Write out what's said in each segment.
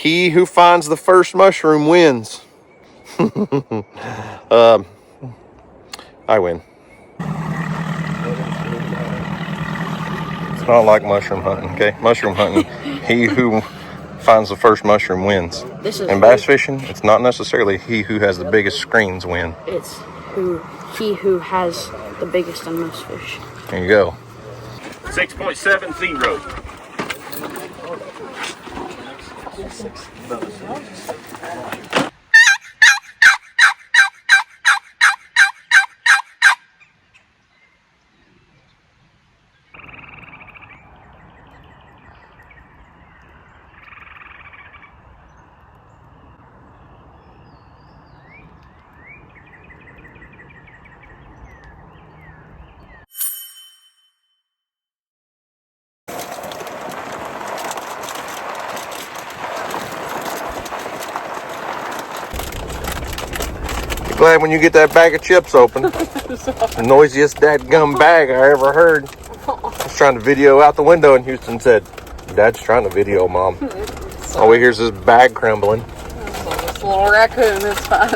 He who finds the first mushroom wins. I win. It's not like mushroom hunting, okay? Mushroom hunting, he who finds the first mushroom wins. In bass fishing, it's not necessarily he who has the biggest screens win. It's he who has the biggest and most fish. There you go. 6.70. Glad when you get that bag of chips open. The noisiest dadgum bag I ever heard. I was trying to video out the window and Houston said, Dad's trying to video, Mom. All we hear is this bag crumbling. This little raccoon is fine.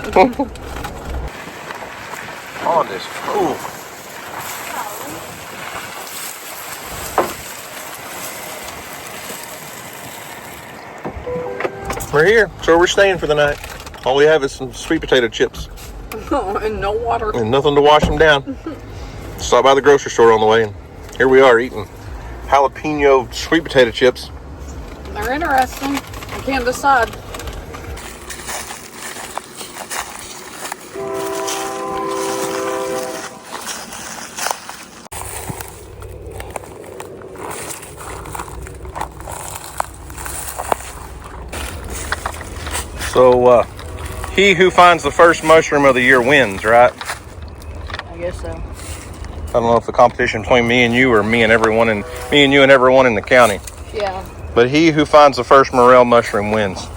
On this pool. We're here. So we're staying for the night. All we have is some sweet potato chips. And no water. And nothing to wash them down. Stopped by the grocery store on the way, and here we are eating jalapeno sweet potato chips. They're interesting. I can't decide. So, he who finds the first mushroom of the year wins, right? I guess so. I don't know if the competition between me and you or me and you and everyone in the county. Yeah. But he who finds the first morel mushroom wins.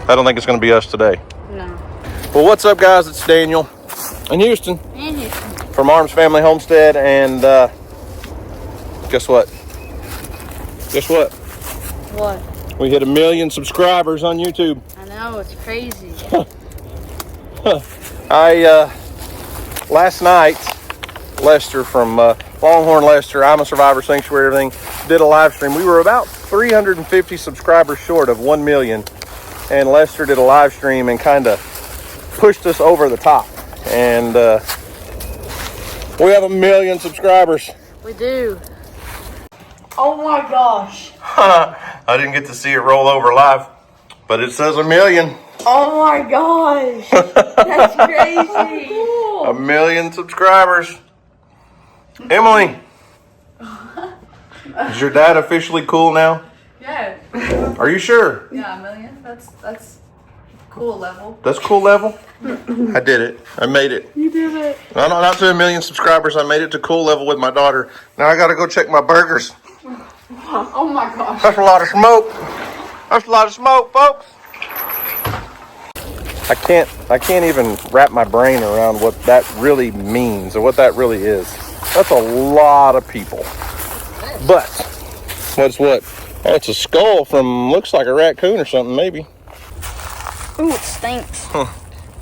I don't think it's going to be us today. No. Well, what's up, guys? It's Daniel and Houston from Arms Family Homestead, and guess what? Guess what? What? We hit 1 million subscribers on YouTube. I know, it's crazy. Last night, Lester from Longhorn Lester, I'm a Survivor Sanctuary, everything, did a live stream. We were about 350 subscribers short of 1 million, and Lester did a live stream and kind of pushed us over the top. And we have 1 million subscribers. We do. Oh my gosh. I didn't get to see it roll over live, but it says 1 million. Oh my gosh. That's crazy. 1 million subscribers. Emily, is your dad officially cool now? Yeah. Are you sure? Yeah, 1 million. That's cool level. That's cool level? I did it. I made it. You did it. No, not to 1 million subscribers. I made it to cool level with my daughter. Now I got to go check my burgers. Oh my gosh. That's a lot of smoke. That's a lot of smoke, folks. I can't even wrap my brain around what that really means or what that really is. That's a lot of people. But what's what? Oh, it's a skull from, looks like a raccoon or something, maybe. Ooh, it stinks. Huh.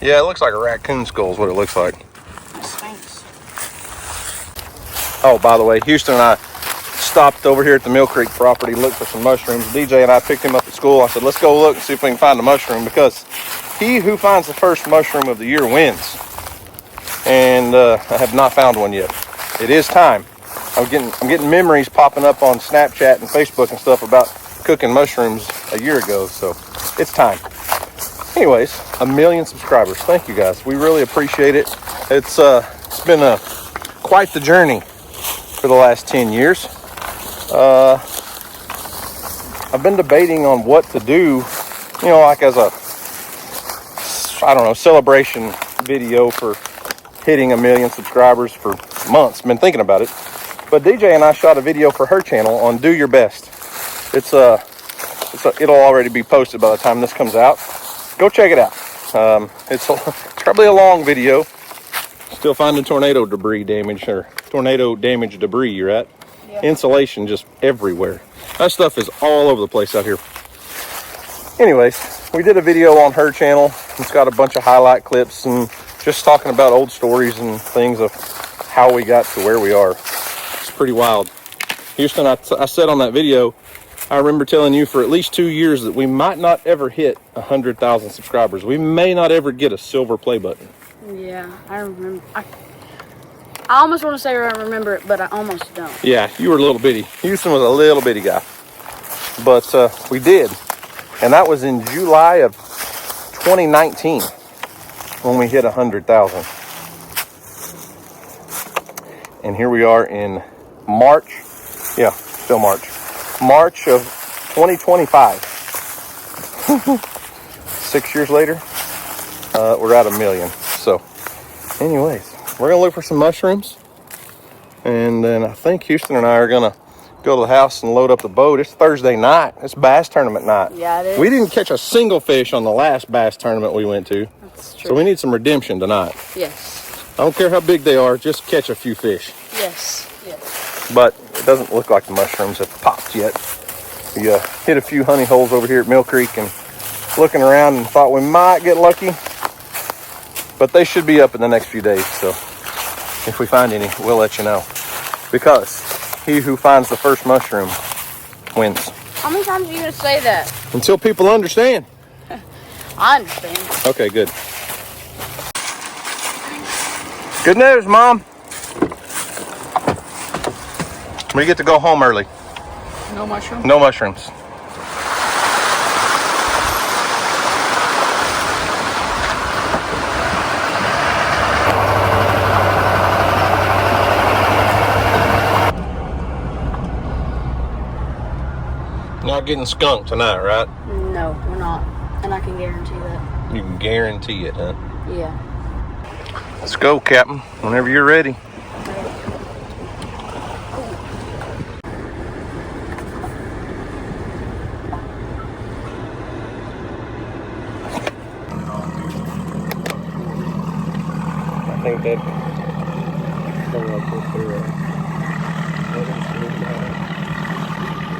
Yeah, it looks like a raccoon skull is what it looks like. It stinks. Oh, by the way, Houston and I stopped over here at the Mill Creek property, looked for some mushrooms. DJ and I picked him up at school. I said, let's go look and see if we can find a mushroom, because he who finds the first mushroom of the year wins. And I have not found one yet. It is time. I'm getting memories popping up on Snapchat and Facebook and stuff about cooking mushrooms a year ago, so it's time. Anyways, 1 million subscribers. Thank you, guys. We really appreciate it. It's been quite the journey for the last 10 years. I've been debating on what to do, you know, like as a, I don't know, celebration video for hitting 1 million subscribers for months. Been thinking about it. But DJ and I shot a video for her channel on Do Your Best. It'll already be posted by the time this comes out. Go check it out. It's probably a long video. Still finding tornado damage debris, right? Yeah. Insulation just everywhere. That stuff is all over the place out here. Anyways, we did a video on her channel. It's got a bunch of highlight clips and just talking about old stories and things of how we got to where we are. It's pretty wild. Houston, I said on that video, I remember telling you for at least 2 years that we might not ever hit 100,000 subscribers. We may not ever get a silver play button. Yeah, I remember. I almost want to say I remember it, but I almost don't. Yeah, you were a little bitty. Houston was a little bitty guy. But we did. And that was in July of 2019 when we hit 100,000. And here we are in March. Yeah, still March. March of 2025. 6 years later, we're at 1 million. So, anyways, we're gonna look for some mushrooms, and then I think Houston and I are gonna go to the house and load up the boat. It's Thursday night. It's bass tournament night. Yeah, it is. We didn't catch a single fish on the last bass tournament we went to. That's true. So we need some redemption tonight. Yes. I don't care how big they are, just catch a few fish. Yes. Yes. But it doesn't look like the mushrooms have popped yet. We hit a few honey holes over here at Mill Creek and looking around and thought we might get lucky. But they should be up in the next few days. So if we find any, we'll let you know. Because he who finds the first mushroom wins. How many times are you going to say that? Until people understand. I understand. Okay, good. Good news, Mom. We get to go home early. No mushroom? No mushrooms. Not getting skunked tonight, right? No, we're not. And I can guarantee that. You can guarantee it, huh? Yeah. Let's go, Captain, whenever you're ready. I think that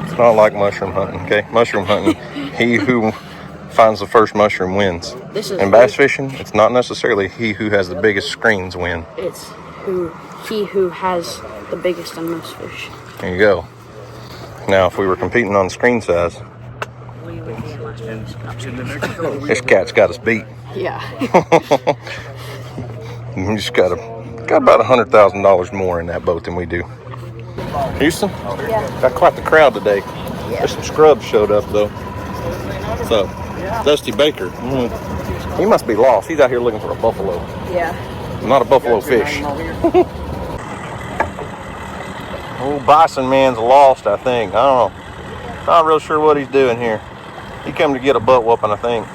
it's not like mushroom hunting, okay? Mushroom hunting, he who finds the first mushroom wins. This is In bass fishing, it's not necessarily he who has the biggest screens win. It's he who has the biggest and most fish. There you go. Now, if we were competing on screen size, this cat's got us beat. Yeah. We just got about $100,000 more in that boat than we do. Houston? Yeah. Got quite the crowd today. Yeah. There's some scrubs showed up though. So, Dusty Baker, he must be lost. He's out here looking for a buffalo. Yeah. Not a buffalo fish. Old Bison man's lost, I think. I don't know. Not real sure what he's doing here. He came to get a butt whooping, I think.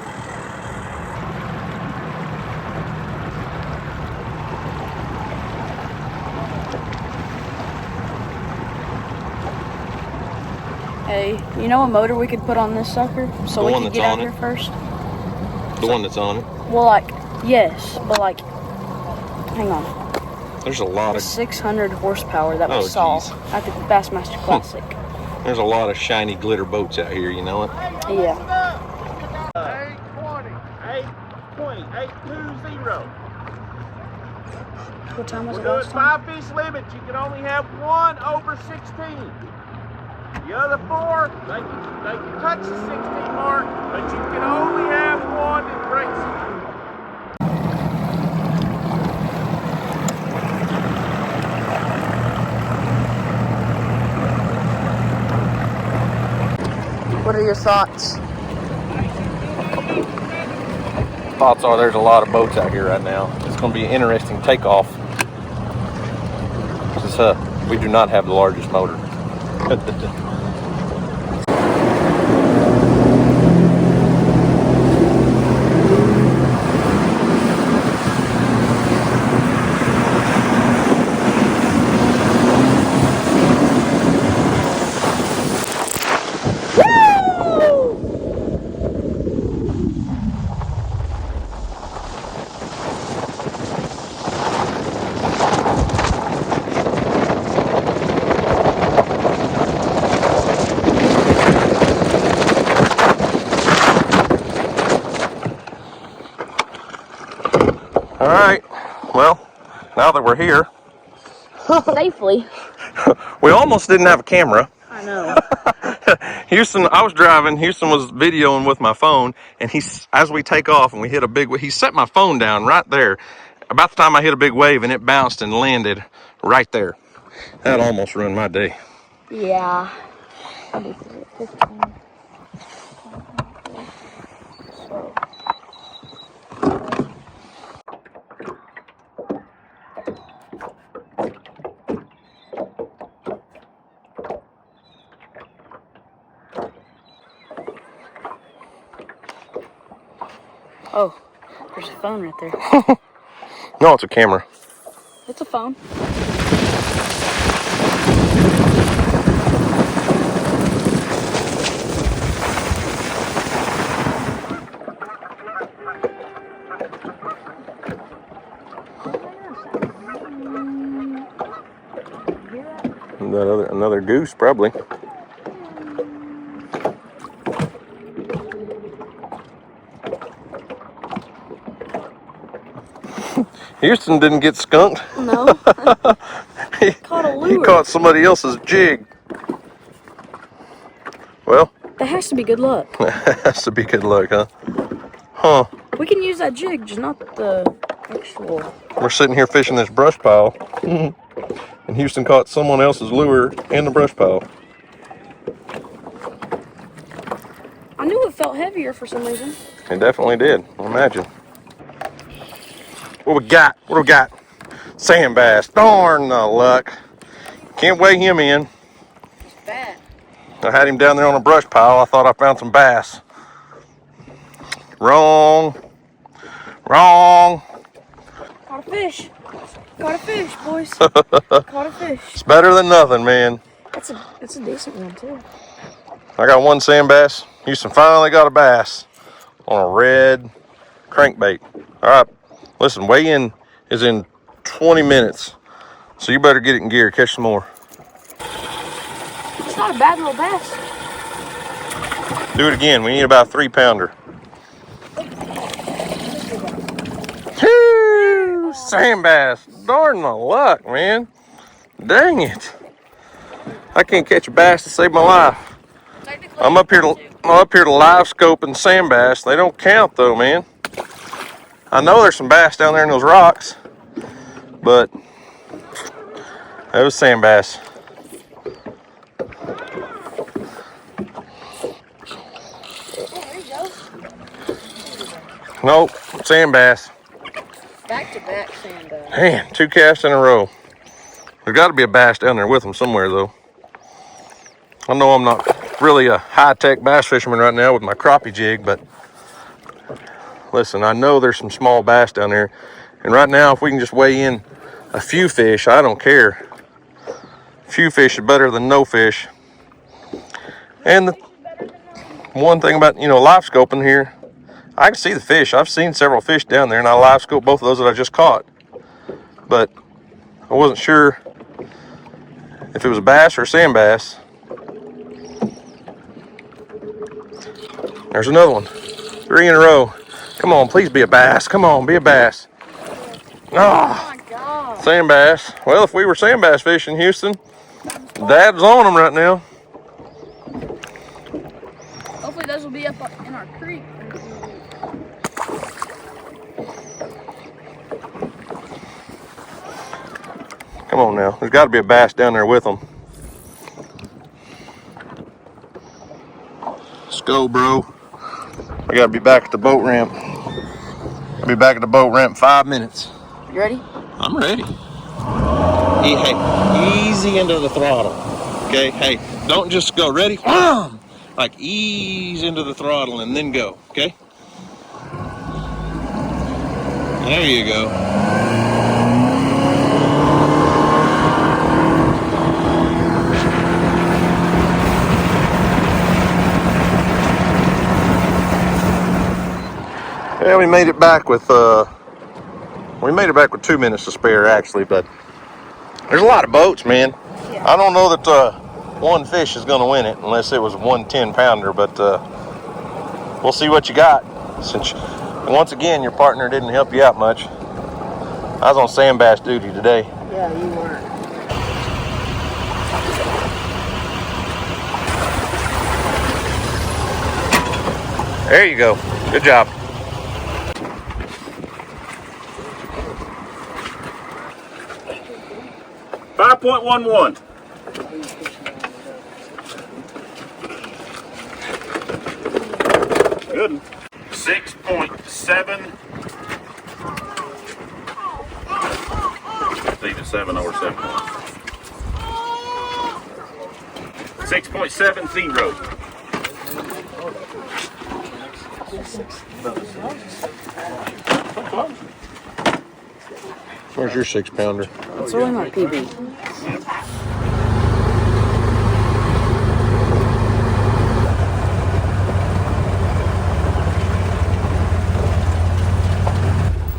Hey, you know a motor we could put on this sucker so The we one could that's get out on here it? first? The one that's on it. Well, like, yes, but like, hang on. There's a lot The of 600 horsepower that we Oh, saw geez. at the Bassmaster Classic. there's a lot of shiny glitter boats out here, you know it? Yeah. 820, 820, 820. What time was We're it doing last time? 5 fish limit. You can only have one over 16. The other 4, they can touch the 16 mark, but you can only have one that breaks it. What are your thoughts? Thoughts are there's a lot of boats out here right now. It's going to be an interesting takeoff. Since we do not have the largest motor. now that we're here. Safely. We almost didn't have a camera. I know. Houston, I was driving. Houston was videoing with my phone, and as we take off and we hit a big wave, he set my phone down right there. About the time I hit a big wave, and it bounced and landed right there. That almost ruined my day. Yeah. Oh, there's a phone right there. No, it's a camera. It's a phone. Another goose, probably. Houston didn't get skunked. No. Caught a lure. He caught somebody else's jig. Well, that has to be good luck. That has to be good luck, huh? Huh. We can use that jig, just not the actual. We're sitting here fishing this brush pile, and Houston caught someone else's lure in the brush pile. I knew it felt heavier for some reason. It definitely did. Imagine. What we got? What do we got? Sand bass. Darn the luck. Can't weigh him in. It's bad. I had him down there on a brush pile. I thought I found some bass. Wrong. Wrong. Caught a fish. Caught a fish, boys. Caught a fish. It's better than nothing, man. It's a decent one too. I got one sand bass. Houston finally got a bass on a red crankbait. All right, listen, weigh-in is in 20 minutes, so you better get it in gear. Catch some more. It's not a bad little bass. Do it again. We need about a 3-pounder. Woo! Sand bass. Darn the luck, man. Dang it. I can't catch a bass to save my life. I'm up here to live scoping sand bass. They don't count though, man. I know there's some bass down there in those rocks, but that was sand bass. There you go. Nope, sand bass. Back-to-back sand bass. Man, 2 casts in a row. There's got to be a bass down there with them somewhere though. I know I'm not really a high-tech bass fisherman right now with my crappie jig, but listen, I know there's some small bass down there. And right now, if we can just weigh in a few fish, I don't care. Few fish is better than no fish. And the one thing about, live scoping here, I can see the fish. I've seen several fish down there, and I live scope both of those that I just caught. But I wasn't sure if it was a bass or a sand bass. There's another one. 3 in a row. Come on, please be a bass. Come on, be a bass. Oh my God. Sand bass. Well, if we were sand bass fishing, Houston, Dad's on them right now. Hopefully those will be up in our creek. Come on now. There's got to be a bass down there with them. Let's go, bro. I got to be back at the boat ramp. I'll be back at the boat ramp in 5 minutes. You ready? I'm ready. Hey, easy into the throttle. Okay, hey, don't just go ready. Like ease into the throttle and then go. Okay. There you go. Yeah, we made it back with 2 minutes to spare actually, but there's a lot of boats, man. Yeah. I don't know that one fish is going to win it unless it was 1 10-pounder, but we'll see what you got. Since once again your partner didn't help you out much. I was on sand bass duty today. Yeah, you were. There you go. Good job. $5.11. Good. 6.7. Leave it 7 over 7. 6.70. Where's your 6-pounder? It's only my PB.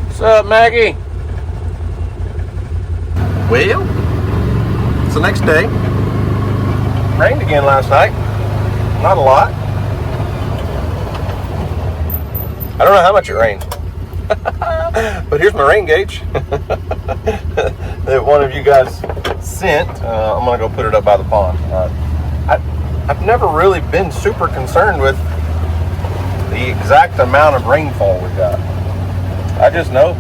What's up, Maggie? Well, it's the next day. Rained again last night. Not a lot. I don't know how much it rained. But here's my rain gauge that one of you guys sent. I'm gonna go put it up by the pond. I've never really been super concerned with the exact amount of rainfall we got. I just know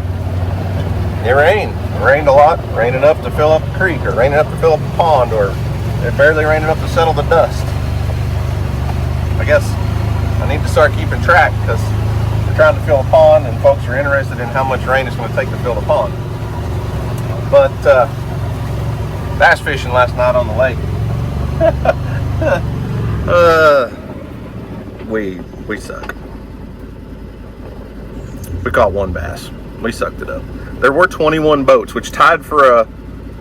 it rained. It rained a lot. Rained enough to fill up the creek, or rained enough to fill up the pond, or it barely rained enough to settle the dust. I guess I need to start keeping track, because we're trying to fill a pond and folks are interested in how much rain it's going to take to fill the pond. But bass fishing last night on the lake. We suck. We caught one bass. We sucked it up. There were 21 boats, which tied for a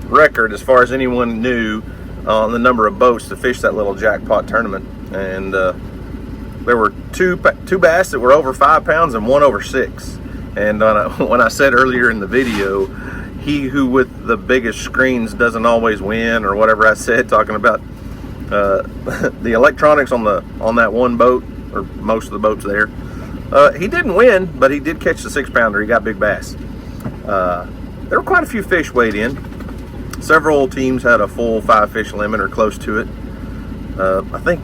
record as far as anyone knew on the number of boats to fish that little jackpot tournament. And there were two bass that were over 5 pounds and one over 6. And when I said earlier in the video, he who with the biggest screens doesn't always win, or whatever I said, talking about the electronics on that one boat, or most of the boats there, he didn't win, but he did catch the 6-pounder. He got big bass. There were quite a few fish weighed in. Several teams had a full 5-fish limit or close to it. I think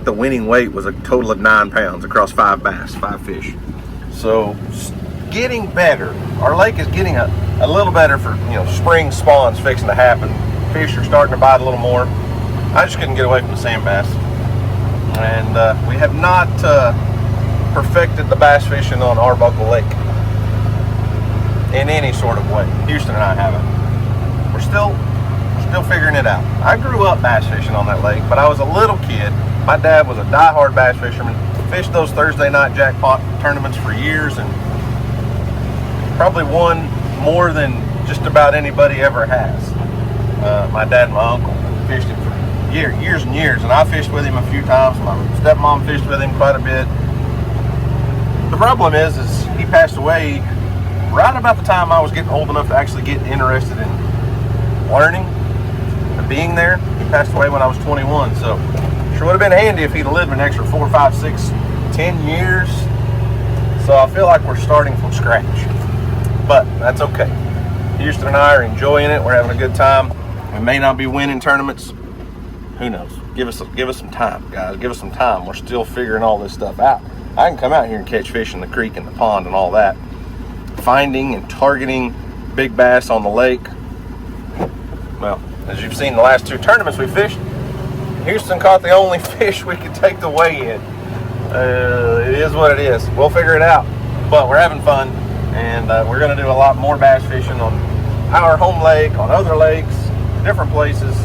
the winning weight was a total of 9 pounds across 5 bass, 5 fish. So getting better. Our lake is getting a little better for, spring spawn's fixing to happen. Fish are starting to bite a little more. I just couldn't get away from the sand bass. And we have not perfected the bass fishing on Arbuckle Lake in any sort of way. Houston and I haven't. We're still figuring it out. I grew up bass fishing on that lake, but I was a little kid. My dad was a die-hard bass fisherman. Fished those Thursday night jackpot tournaments for years, and probably won more than just about anybody ever has. My dad and my uncle fished him for years and years, and I fished with him a few times. My stepmom fished with him quite a bit. The problem is he passed away right about the time I was getting old enough to actually get interested in learning and being there. He passed away when I was 21, so sure would have been handy if he'd lived an extra 4, 5, 6, 10 years. So I feel like we're starting from scratch, but that's okay. Houston and I are enjoying it. We're having a good time. We may not be winning tournaments. Who knows? Give us some time, guys. Give us some time. We're still figuring all this stuff out. I can come out here and catch fish in the creek and the pond and all that. Finding and targeting big bass on the lake. Well, as you've seen the last 2 tournaments we fished, Houston caught the only fish we could take the weigh in. It is what it is. We'll figure it out. But we're having fun, and we're going to do a lot more bass fishing on our home lake, on other lakes, different places.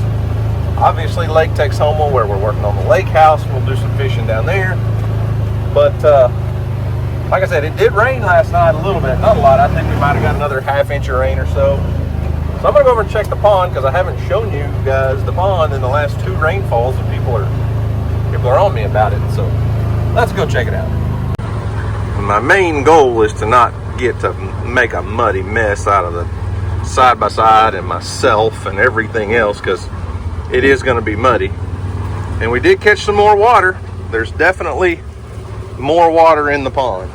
Obviously, Lake Texoma, where we're working on the lake house, we'll do some fishing down there. But like I said, it did rain last night a little bit, not a lot. I think we might have got another ½ inch of rain or so. So I'm gonna go over and check the pond, because I haven't shown you guys the pond in the last 2 rainfalls, and people are on me about it. So let's go check it out. My main goal is to not get to make a muddy mess out of the side-by-side and myself and everything else, because it is going to be muddy. And we did catch some more water. There's definitely more water in the pond.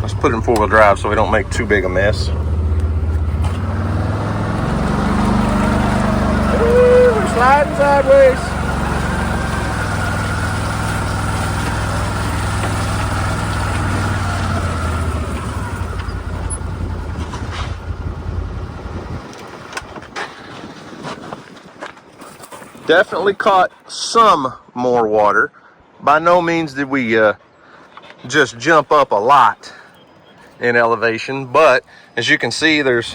Let's put it in 4-wheel drive so we don't make too big a mess. Ooh, we're sliding sideways. Definitely caught some more water. By no means did we just jump up a lot in elevation, but as you can see, there's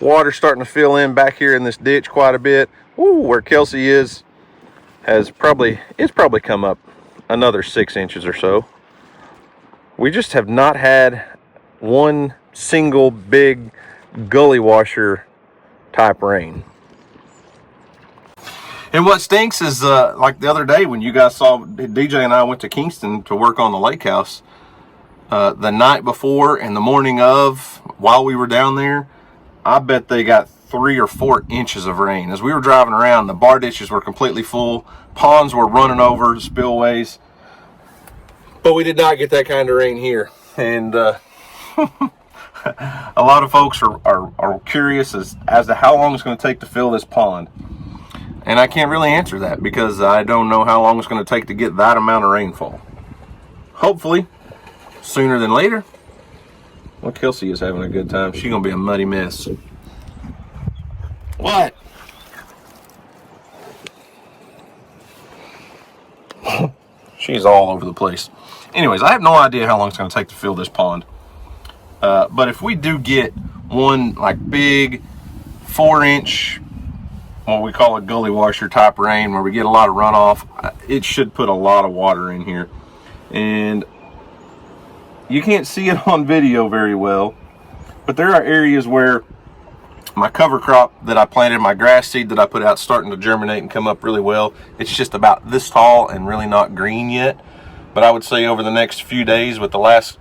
water starting to fill in back here in this ditch quite a bit. Ooh, where Kelsey is, it's probably come up another 6 inches or so. We just have not had one single big gully washer type rain. And what stinks is, like the other day when you guys saw DJ and I went to Kingston to work on the lake house, the night before and the morning of, while we were down there, I bet they got 3 or 4 inches of rain. As we were driving around, the bar ditches were completely full, ponds were running over, spillways, but we did not get that kind of rain here. And a lot of folks are curious as to how long it's going to take to fill this pond. And I can't really answer that because I don't know how long it's going to take to get that amount of rainfall. Hopefully, sooner than later. Well, Kelsey is having a good time. She's going to be a muddy mess. What? She's all over the place. Anyways, I have no idea how long it's going to take to fill this pond. But if we do get one like big 4-inch, what we call a gully washer type rain, where we get a lot of runoff, it should put a lot of water in here. And you can't see it on video very well, but there are areas where my cover crop that I planted, my grass seed that I put out, starting to germinate and come up really well. It's just about this tall and really not green yet. But I would say over the next few days, with the last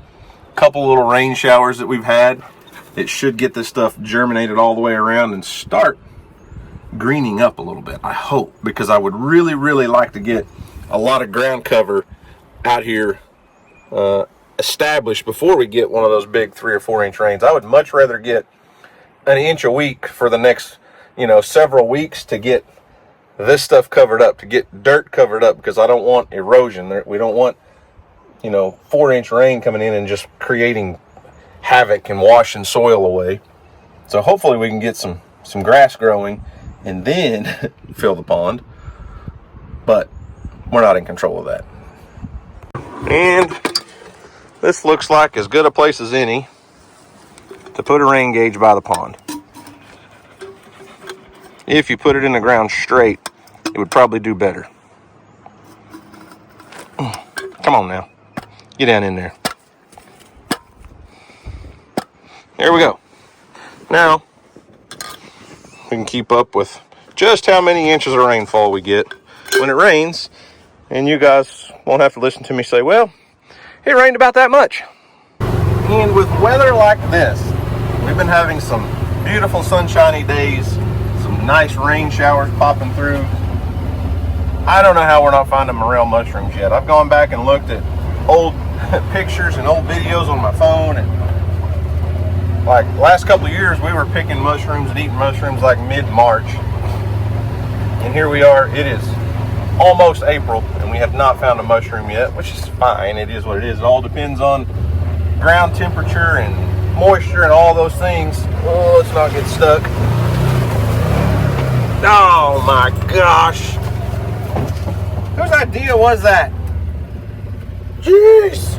couple little rain showers that we've had, it should get this stuff germinated all the way around and start greening up a little bit, I hope, because I would really, really like to get a lot of ground cover out here established before we get one of those big 3 or 4 inch rains. I would much rather get an inch a week for the next, several weeks to get this stuff covered up, to get dirt covered up, because I don't want erosion. We don't want, 4-inch rain coming in and just creating havoc and washing soil away. So hopefully we can get some grass growing and then fill the pond, but we're not in control of that. And this looks like as good a place as any to put a rain gauge by the pond. If you put it in the ground straight, it would probably do better. Come on now, get down in there. There we go. Now we can keep up with just how many inches of rainfall we get when it rains, and you guys won't have to listen to me say, well, it rained about that much. And with weather like this, we've been having some beautiful sunshiny days, some nice rain showers popping through. I don't know how we're not finding morel mushrooms yet. I've gone back and looked at old pictures and old videos on my phone, and like last couple of years we were picking mushrooms and eating mushrooms like mid-March, and here we are. It is almost April and we have not found a mushroom yet, which is fine. It is what it is. It all depends on ground temperature and moisture and all those things. Oh, let's not get stuck. Oh my gosh, whose idea was that? Jeez,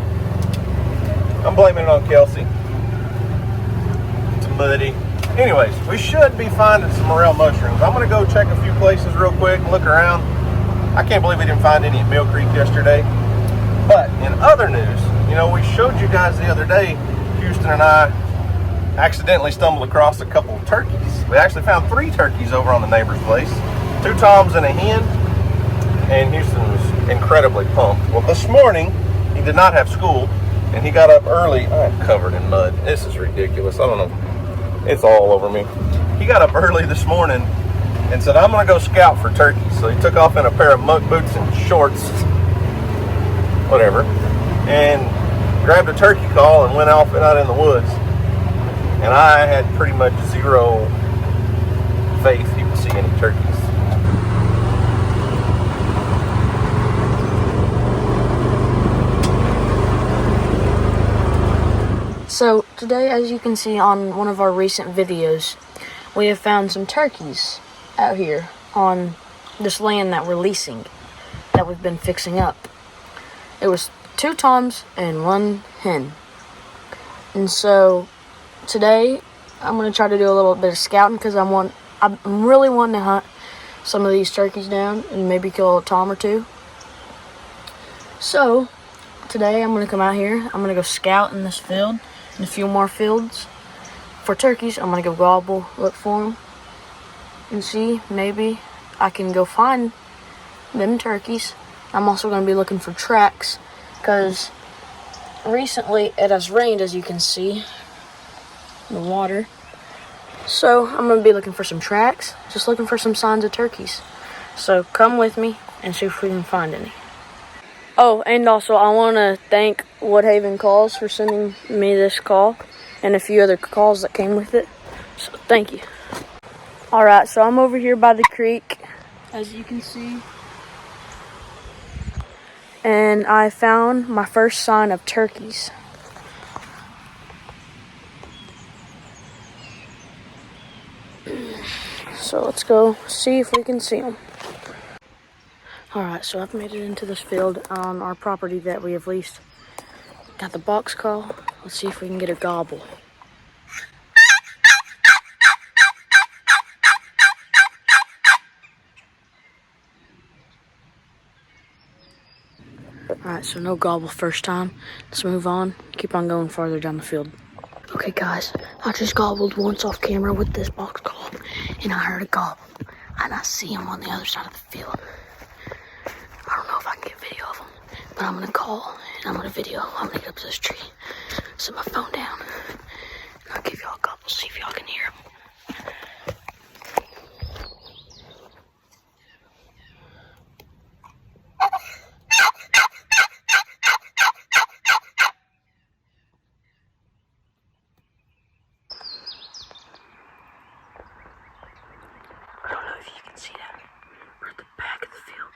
I'm blaming it on Kelsey. It's muddy. Anyways, we should be finding some morel mushrooms. I'm gonna go check a few places real quick and look around. I can't believe we didn't find any at Mill Creek yesterday. But in other news, we showed you guys the other day, Houston and I accidentally stumbled across a couple of turkeys. We actually found 3 turkeys over on the neighbor's place, 2 toms and a hen, and Houston was incredibly pumped. Well, this morning, he did not have school, and he got up early. I'm covered in mud. This is ridiculous. I don't know. It's all over me. He got up early this morning and said, I'm going to go scout for turkeys. So he took off in a pair of muck boots and shorts, whatever. And grabbed a turkey call and went off out in the woods. And I had pretty much zero faith he would see any turkeys. So today, as you can see on one of our recent videos, we have found some turkeys out here on this land that we're leasing, that we've been fixing up. It was 2 toms and 1 hen. And so today I'm going to try to do a little bit of scouting because I'm really wanting to hunt some of these turkeys down and maybe kill a tom or 2. So today I'm going to come out here. I'm going to go scout in this field and a few more fields for turkeys. I'm going to go gobble, look for them, and see maybe I can go find them turkeys. I'm also going to be looking for tracks because recently it has rained, as you can see, the water. So I'm going to be looking for some tracks, just looking for some signs of turkeys. So come with me and see if we can find any. Oh, and also I want to thank Woodhaven Calls for sending me this call and a few other calls that came with it. So thank you. Alright, so I'm over here by the creek, as you can see. And I found my first sign of turkeys. So let's go see if we can see them. Alright, so I've made it into this field on our property that we have leased. Got the box call. Let's see if we can get a gobble. Alright, so no gobble first time. Let's move on. Keep on going farther down the field. Okay, guys, I just gobbled once off camera with this box call, and I heard a gobble, and I see him on the other side of the field. I don't know if I can get video of him, but I'm gonna call, and I'm gonna video. I'm gonna get up to this tree, set my phone down, and I'll give y'all a gobble, see if y'all can hear him. I don't know if you can see that. We're at the back of the field.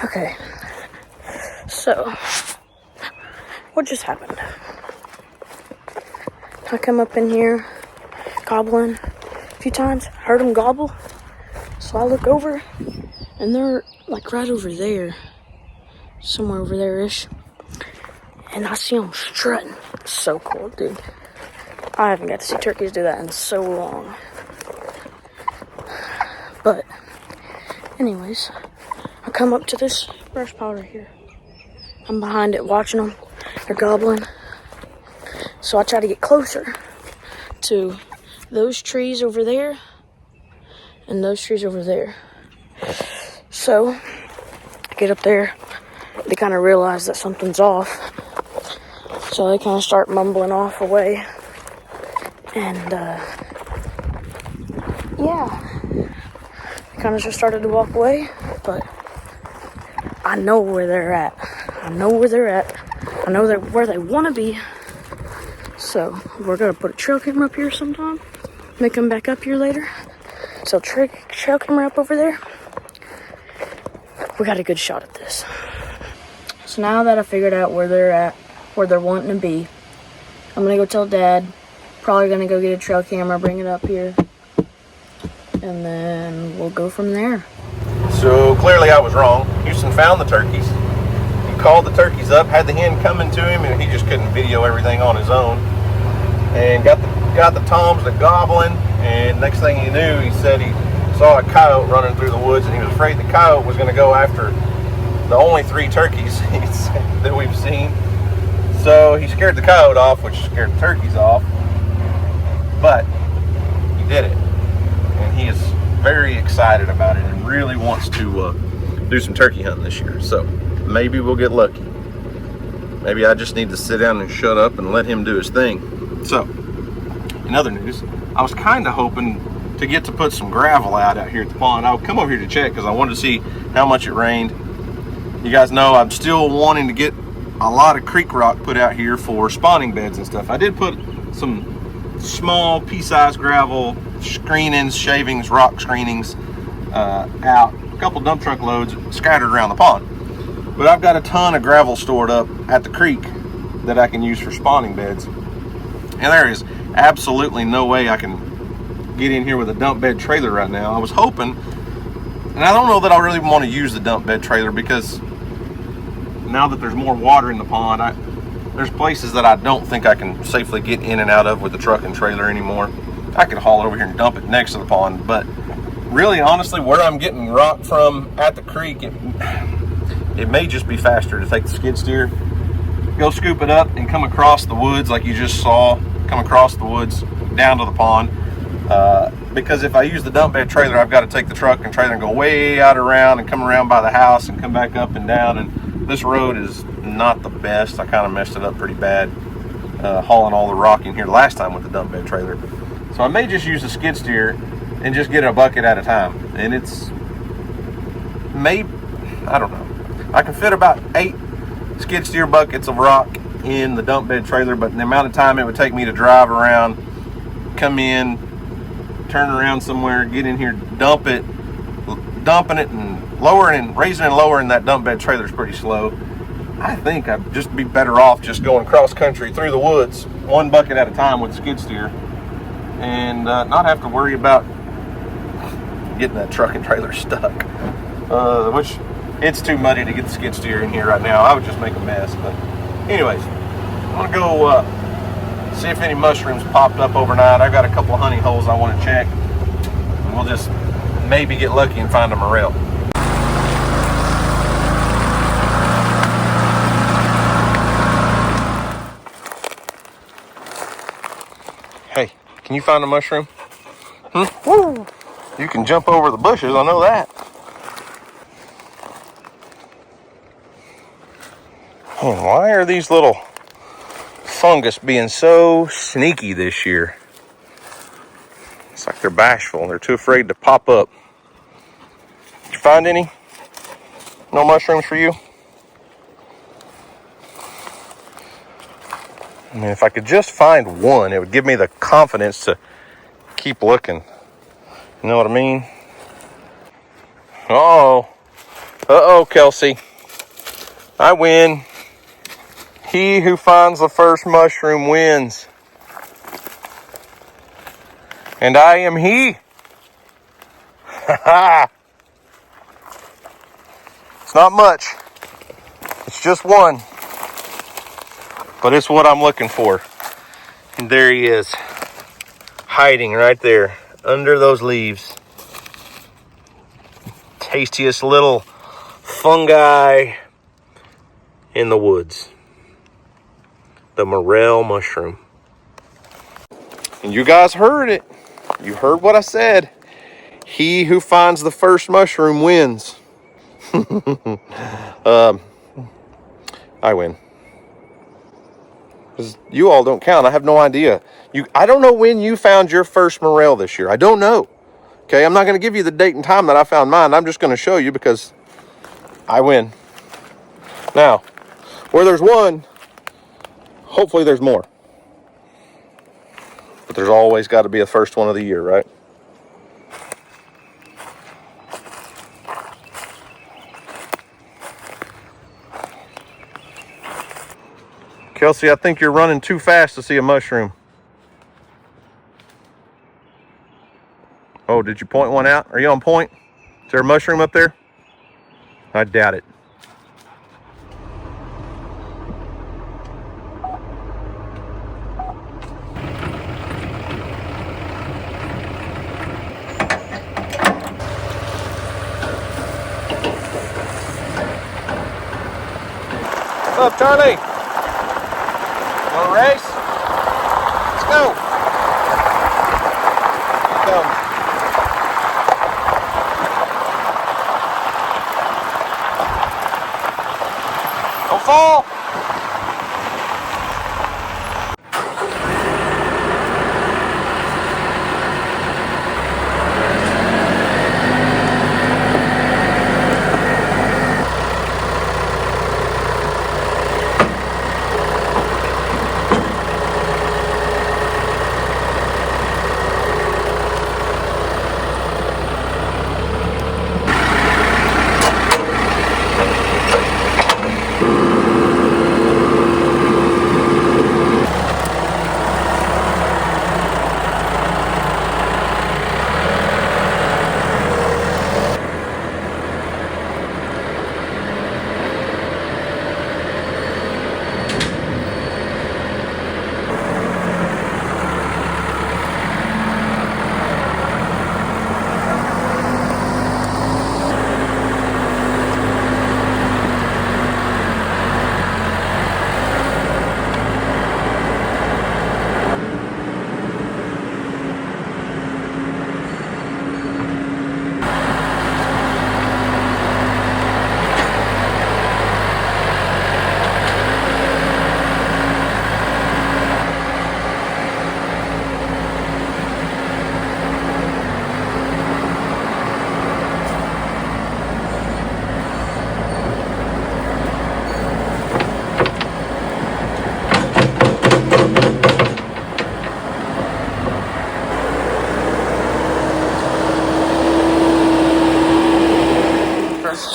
Okay, so what just happened? I come up in here, gobbling a few times, heard them gobble, so I look over, and they're like right over there, somewhere over there-ish, and I see them strutting. It's so cool, dude. I haven't got to see turkeys do that in so long. But anyways, I come up to this brush pile right here. I'm behind it watching them. They're gobbling. So I try to get closer to those trees over there and those trees over there. So I get up there. They kind of realize that something's off. So they kind of start mumbling off away. And yeah, they kind of just started to walk away. But I know where they're at. I know where they're at. I know they're where they want to be. So we're going to put a trail camera up here sometime. Make them back up here later. So trail camera up over there. We got a good shot at this. So now that I figured out where they're at, where they're wanting to be, I'm going to go tell Dad. Probably going to go get a trail camera, bring it up here. And then we'll go from there. So clearly I was wrong. Houston found the turkeys. He called the turkeys up, had the hen coming to him, and he just couldn't video everything on his own. And got the toms to gobbling. And next thing he knew, he said he saw a coyote running through the woods, and he was afraid the coyote was going to go after the only 3 turkeys that we've seen. So he scared the coyote off, which scared the turkeys off. But he did it, and he is very excited about it and really wants to do some turkey hunting this year. So maybe we'll get lucky. Maybe I just need to sit down and shut up and let him do his thing. So, in other news, I was kind of hoping to get to put some gravel out here at the pond. I'll come over here to check because I wanted to see how much it rained. You guys know I'm still wanting to get a lot of creek rock put out here for spawning beds and stuff. I did put some small pea-sized gravel screenings, shavings, rock screenings out. A couple dump truck loads scattered around the pond. But I've got a ton of gravel stored up at the creek that I can use for spawning beds. And there is absolutely no way I can get in here with a dump bed trailer right now. I was hoping, and I don't know that I really want to use the dump bed trailer because now that there's more water in the pond, there's places that I don't think I can safely get in and out of with the truck and trailer anymore. I could haul over here and dump it next to the pond, but really, honestly, where I'm getting rock from at the creek, it may just be faster to take the skid steer, go scoop it up, and come across the woods like you just saw, come across the woods down to the pond. Because if I use the dump bed trailer, I've got to take the truck and trailer and go way out around and come around by the house and come back up and down. And this road is not the best. I kind of messed it up pretty bad hauling all the rock in here last time with the dump bed trailer. So I may just use the skid steer and just get a bucket at a time. And I don't know. I can fit about 8 skid steer buckets of rock in the dump bed trailer, but the amount of time it would take me to drive around, come in, turn around somewhere, get in here, dumping it and lowering and raising and lowering that dump bed trailer is pretty slow. I think I'd just be better off just going cross country through the woods, 1 bucket at a time with the skid steer, and not have to worry about getting that truck and trailer stuck, which it's too muddy to get the skid steer in here right now. I would just make a mess. But anyways, I'm gonna go see if any mushrooms popped up overnight. I've got a couple of honey holes I want to check, and we'll just maybe get lucky and find a morel. Hey, can you find a mushroom? Woo! You can jump over the bushes, I know that. Oh, why are these little fungus being so sneaky this year? It's like they're bashful. They're too afraid to pop up. Did you find any? No mushrooms for you? I mean, if I could just find one, it would give me the confidence to keep looking. You know what I mean? Uh-oh, Kelsey. I win. He who finds the first mushroom wins. And I am he. It's not much. It's just one. But it's what I'm looking for. And there he is. Hiding right there under those leaves. Tastiest little fungi in the woods. The morel mushroom. And you guys heard it. You heard what I said. He who finds the first mushroom wins. I win. Because you all don't count. I have no idea. I don't know when you found your first morel this year. I don't know. Okay, I'm not going to give you the date and time that I found mine. I'm just going to show you because I win. Now, where there's one, hopefully there's more. But there's always got to be a first one of the year, right? Kelsey, I think you're running too fast to see a mushroom. Oh, did you point one out? Are you on point? Is there a mushroom up there? I doubt it. up, Charlie? Want to race? Let's go. Here he comes. Don't fall.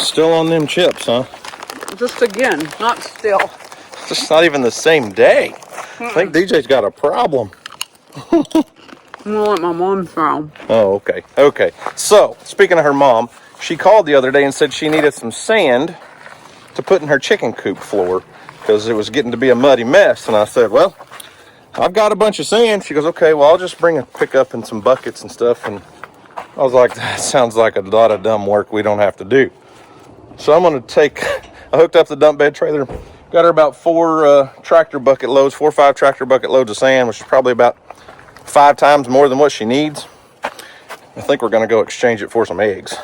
Still on them chips, huh? Just again, not still. It's just not even the same day. I think DJ's got a problem. I'm gonna let my mom try. Oh, okay. Okay. So, speaking of her mom, she called the other day and said she needed some sand to put in her chicken coop floor because it was getting to be a muddy mess. And I said, well, I've got a bunch of sand. She goes, okay, well, I'll just bring a pickup and some buckets and stuff. And I was like, that sounds like a lot of dumb work we don't have to do. So I'm going to I hooked up the dump bed trailer, got her about 4 or 5 tractor bucket loads of sand, which is probably about 5 times more than what she needs. I think we're going to go exchange it for some eggs.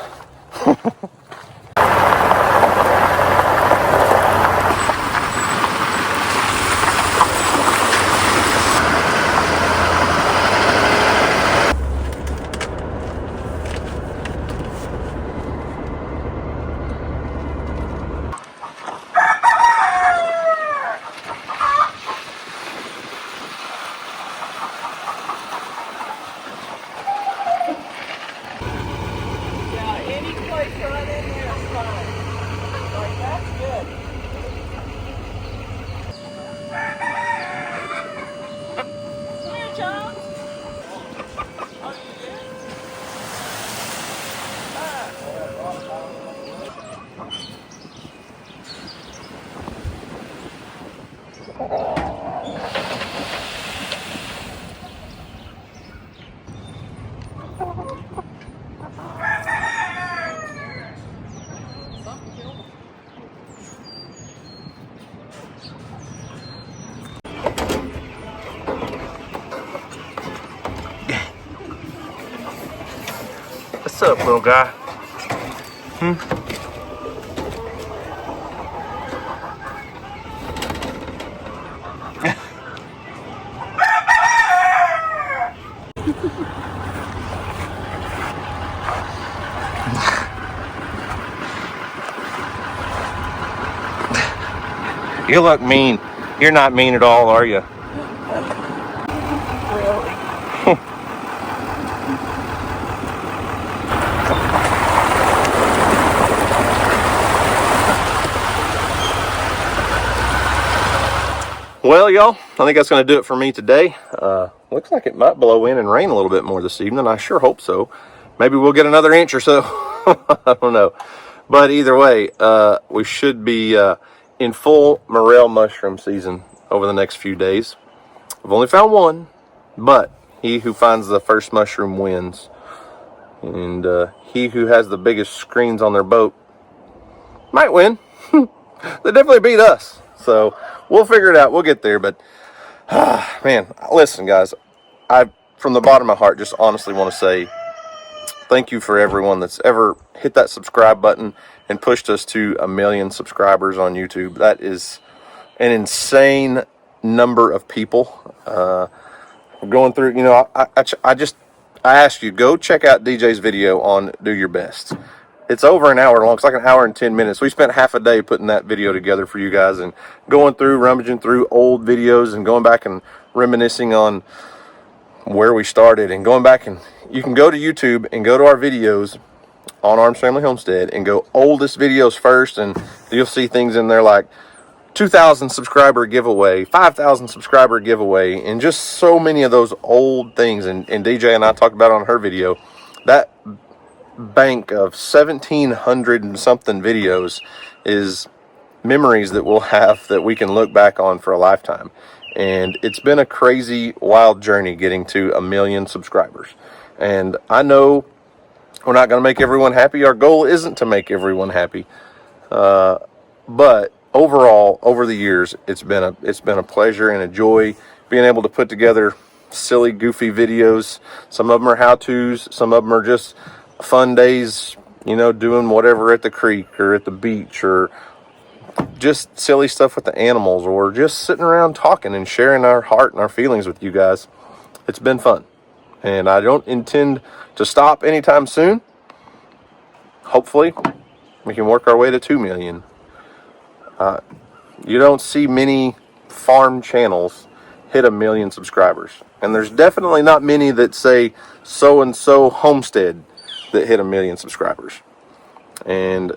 What's up, little guy? You look mean. You're not mean at all, are you? Well, y'all, I think that's going to do it for me today. Looks like it might blow in and rain a little bit more this evening. I sure hope so. Maybe we'll get another inch or so. I don't know. But either way, we should be in full morel mushroom season over the next few days. We've only found one, but he who finds the first mushroom wins. And he who has the biggest screens on their boat might win. They definitely beat us. So we'll figure it out. We'll get there. But man, listen, guys, I from the bottom of my heart just honestly want to say thank you for everyone that's ever hit that subscribe button and pushed us to 1 million subscribers on YouTube. That is an insane number of people. We're going through, you know, I asked you, go check out DJ's video on Do Your Best. It's over an hour long. It's like an hour and 10 minutes. We spent half a day putting that video together for you guys and going through, rummaging through old videos and going back and reminiscing on where we started and going back. And you can go to YouTube and go to our videos on Arms Family Homestead and go oldest videos first, and you'll see things in there like 2,000 subscriber giveaway, 5,000 subscriber giveaway, and just so many of those old things. And DJ and I talked about on her video, that bank of 1,700 and something videos is memories that we'll have that we can look back on for a lifetime. And it's been a crazy, wild journey getting to 1 million subscribers. And I know we're not going to make everyone happy. Our goal isn't to make everyone happy. But overall, over the years, it's been a pleasure and a joy being able to put together silly, goofy videos. Some of them are how-tos. Some of them are just fun days, you know, doing whatever at the creek or at the beach, or just silly stuff with the animals, or just sitting around talking and sharing our heart and our feelings with you guys. It's been fun. And I don't intend to stop anytime soon. Hopefully, we can work our way to 2 million. You don't see many farm channels hit 1 million subscribers. And there's definitely not many that say so-and-so Homestead that hit 1 million subscribers. And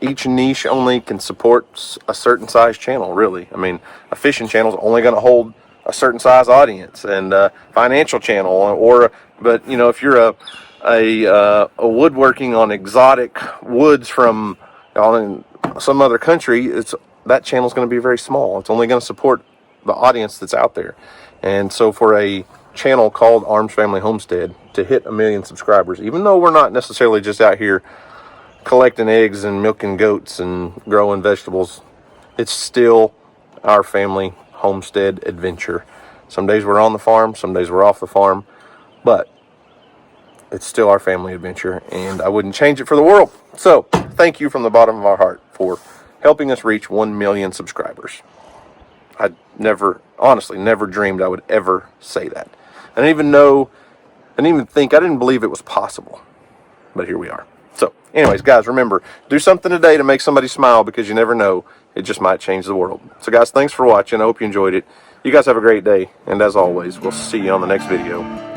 each niche only can support a certain size channel, really. I mean, a fishing channel is only going to hold a certain size audience, and a financial channel, but you know, if you're a woodworking on exotic woods from some other country, that channel is going to be very small. It's only going to support the audience that's out there. And so for a channel called Arms Family Homestead to hit 1 million subscribers, even though we're not necessarily just out here collecting eggs and milking goats and growing vegetables, it's still our family homestead adventure. Some days we're on the farm, some days we're off the farm, but it's still our family adventure, and I wouldn't change it for the world. So thank you from the bottom of our heart for helping us reach 1 million subscribers. I honestly never dreamed I would ever say that. I didn't believe it was possible, but here we are. So anyways, guys, remember, do something today to make somebody smile, because you never know, it just might change the world. So guys, thanks for watching. I hope you enjoyed it. You guys have a great day, and as always, we'll see you on the next video.